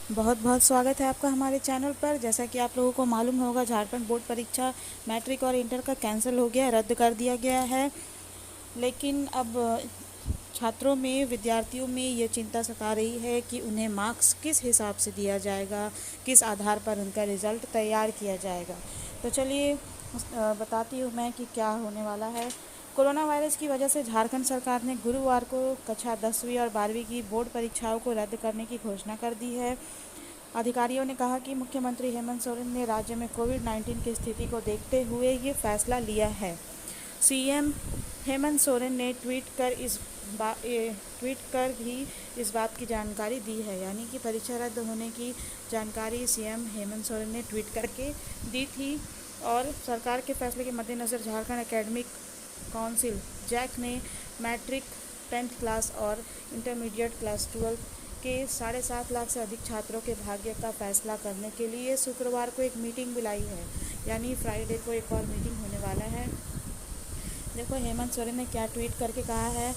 बहुत बहुत स्वागत है आपका हमारे चैनल पर। जैसा कि आप लोगों को मालूम होगा, झारखंड बोर्ड परीक्षा मैट्रिक और इंटर का कैंसिल हो गया, रद्द कर दिया गया है। लेकिन अब छात्रों में, विद्यार्थियों में ये चिंता सता रही है कि उन्हें मार्क्स किस हिसाब से दिया जाएगा, किस आधार पर उनका रिज़ल्ट तैयार किया जाएगा। तो चलिए बताती हूँ मैं कि क्या होने वाला है। कोरोना वायरस की वजह से झारखंड सरकार ने गुरुवार को कक्षा 10वीं और 12वीं की बोर्ड परीक्षाओं को रद्द करने की घोषणा कर दी है। अधिकारियों ने कहा कि मुख्यमंत्री हेमंत सोरेन ने राज्य में कोविड-19 की स्थिति को देखते हुए ये फैसला लिया है। सीएम हेमंत सोरेन ने ट्वीट कर भी इस बात की जानकारी दी है। यानी कि परीक्षा रद्द होने की जानकारी सीएम हेमंत सोरेन ने ट्वीट करके दी थी। और सरकार के फैसले के मद्देनज़र झारखंड एकेडमिक काउंसिल जैक ने मैट्रिक 10th क्लास और इंटरमीडिएट क्लास 12 के 7.5 लाख से अधिक छात्रों के भाग्य का फैसला करने के लिए शुक्रवार को एक मीटिंग बुलाई है। यानी फ्राइडे को एक और मीटिंग होने वाला है। देखो हेमंत सोरेन ने क्या ट्वीट करके कहा है।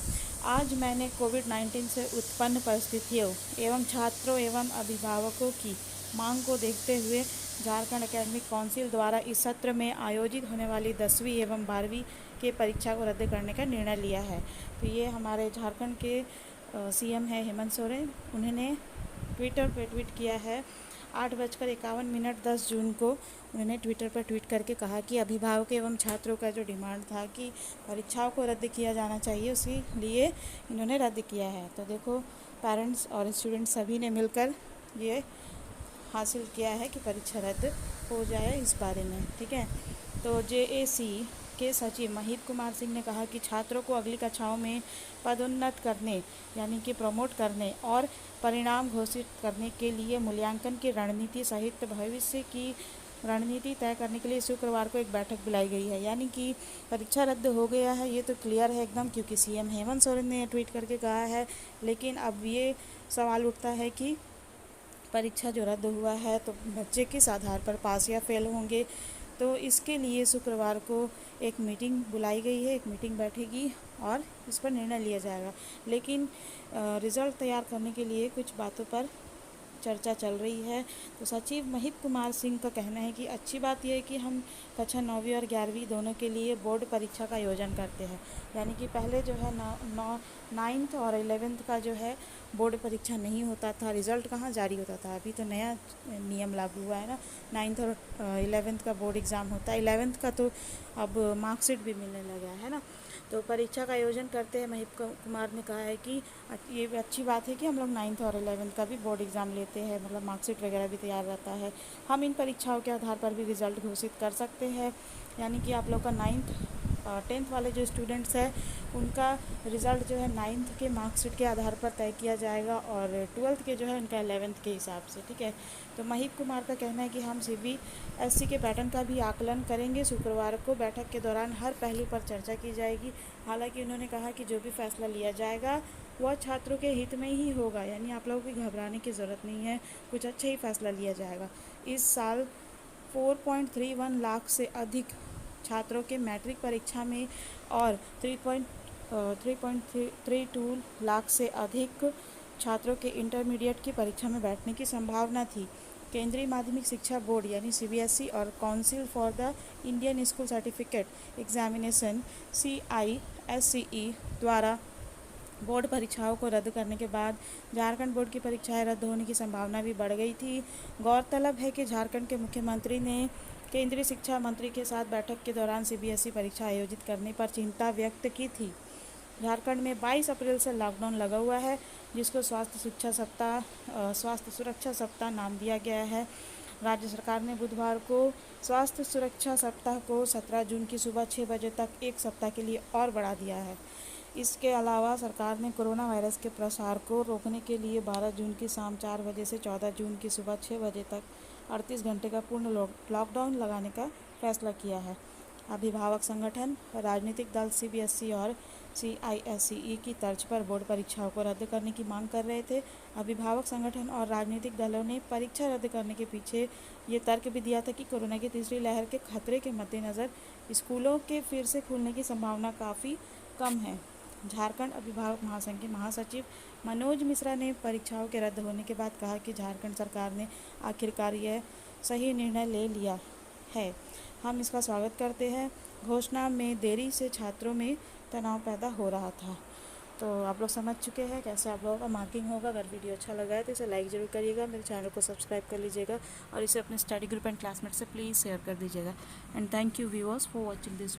आज मैंने कोविड-19 से उत्पन्न परिस्थितियों एवं छात्रों एवं अभिभावकों की मांग को देखते हुए झारखंड एकेडमिक काउंसिल द्वारा इस सत्र में आयोजित होने वाली 10वीं एवं 12वीं के परीक्षा को रद्द करने का निर्णय लिया है। तो ये हमारे झारखंड के सीएम है हेमंत सोरेन। उन्होंने ट्विटर पर ट्वीट किया है। 8:51 10 जून को उन्होंने ट्विटर पर ट्वीट करके कहा कि अभिभावक एवं छात्रों का जो डिमांड था कि परीक्षाओं को रद्द किया जाना चाहिए, उसी लिए इन्होंने रद्द किया है। तो देखो, पेरेंट्स और स्टूडेंट्स सभी ने मिलकर ये हासिल किया है कि परीक्षा रद्द हो जाए इस बारे में। ठीक है। तो जेएसी के सचिव महित कुमार सिंह ने कहा कि छात्रों को अगली कक्षाओं में पदोन्नत करने, यानी कि प्रमोट करने और परिणाम घोषित करने के लिए मूल्यांकन की रणनीति सहित भविष्य की रणनीति तय करने के लिए शुक्रवार को एक बैठक बुलाई गई है। यानी कि परीक्षा रद्द हो गया है, ये तो क्लियर है एकदम, क्योंकि सीएम हेमंत सोरेन ने ट्वीट करके कहा है। लेकिन अब ये सवाल उठता है कि परीक्षा जो रद्द हुआ है तो बच्चे किस आधार पर पास या फेल होंगे। तो इसके लिए शुक्रवार को एक मीटिंग बुलाई गई है, एक मीटिंग बैठेगी और इस पर निर्णय लिया जाएगा। लेकिन रिज़ल्ट तैयार करने के लिए कुछ बातों पर चर्चा चल रही है। तो सचिव महित कुमार सिंह का कहना है कि अच्छी बात यह है कि हम कक्षा 9वीं और 11वीं दोनों के लिए बोर्ड परीक्षा का आयोजन करते हैं। यानी कि पहले जो है 9th और 11th का जो है बोर्ड परीक्षा नहीं होता था, रिज़ल्ट कहाँ जारी होता था। अभी तो नया नियम लागू हुआ है ना, 9th और 11th का बोर्ड एग्ज़ाम होता है। 11th का तो अब मार्कशीट भी मिलने लगा है ना। तो परीक्षा का आयोजन करते हैं। महित कुमार ने कहा है कि ये भी अच्छी बात है कि हम लोग 9th और 11th का भी बोर्ड एग्ज़ाम लेते हैं, मतलब मार्कशीट वगैरह भी तैयार रहता है। हम इन परीक्षाओं के आधार पर भी रिज़ल्ट घोषित कर सकते हैं। यानी कि आप लोग का 10th वाले जो स्टूडेंट्स हैं उनका रिज़ल्ट जो है 9th के मार्कशीट के आधार पर तय किया जाएगा और 12th के जो है उनका 11th के हिसाब से। ठीक है। तो महित कुमार का कहना है कि हम सीबीएसई के पैटर्न का भी आकलन करेंगे। शुक्रवार को बैठक के दौरान हर पहलू पर चर्चा की जाएगी। हालांकि उन्होंने कहा कि जो भी फैसला लिया जाएगा वह छात्रों के हित में ही होगा। यानी आप लोगों को घबराने की ज़रूरत नहीं है, कुछ अच्छा ही फैसला लिया जाएगा। इस साल 4.31 लाख से अधिक छात्रों के मैट्रिक परीक्षा में और 3.32 लाख से अधिक छात्रों के इंटरमीडिएट की परीक्षा में बैठने की संभावना थी। केंद्रीय माध्यमिक शिक्षा बोर्ड यानी सीबीएसई और council for the Indian school certificate examination CISCE द्वारा बोर्ड परीक्षाओं को रद्द करने के बाद झारखंड बोर्ड की परीक्षाएं रद्द होने की संभावना भी बढ़ गई थी। गौरतलब है कि झारखंड के मुख्यमंत्री ने केंद्रीय शिक्षा मंत्री के साथ बैठक के दौरान सीबीएसई परीक्षा आयोजित करने पर चिंता व्यक्त की थी। झारखंड में 22 अप्रैल से लॉकडाउन लगा हुआ है, जिसको स्वास्थ्य सुरक्षा सप्ताह नाम दिया गया है। राज्य सरकार ने बुधवार को स्वास्थ्य सुरक्षा सप्ताह को 17 जून की सुबह 6 बजे तक एक सप्ताह के लिए और बढ़ा दिया है। इसके अलावा सरकार ने कोरोना वायरस के प्रसार को रोकने के लिए 12 जून की शाम 4 बजे से 14 जून की सुबह 6 बजे तक 38 घंटे का पूर्ण लॉकडाउन लगाने का फैसला किया है। अभिभावक संगठन, राजनीतिक दल सीबीएसई और CISCE की तर्ज पर बोर्ड परीक्षाओं को रद्द करने की मांग कर रहे थे। अभिभावक संगठन और राजनीतिक दलों ने परीक्षा रद्द करने के पीछे ये तर्क भी दिया था कि कोरोना की तीसरी लहर के खतरे के मद्देनज़र स्कूलों के फिर से खुलने की संभावना काफ़ी कम है। झारखंड अभिभावक महासंघ के महासचिव मनोज मिश्रा ने परीक्षाओं के रद्द होने के बाद कहा कि झारखंड सरकार ने आखिरकार यह सही निर्णय ले लिया है। हम इसका स्वागत करते हैं। घोषणा में देरी से छात्रों में तनाव पैदा हो रहा था। तो आप लोग समझ चुके हैं कैसे आप लोगों का मार्किंग होगा। अगर वीडियो अच्छा लगा है तो इसे लाइक ज़रूर करिएगा, मेरे चैनल को सब्सक्राइब कर लीजिएगा और इसे अपने स्टडी ग्रुप एंड क्लासमेट से प्लीज़ शेयर कर दीजिएगा। And thank you viewers for watching this.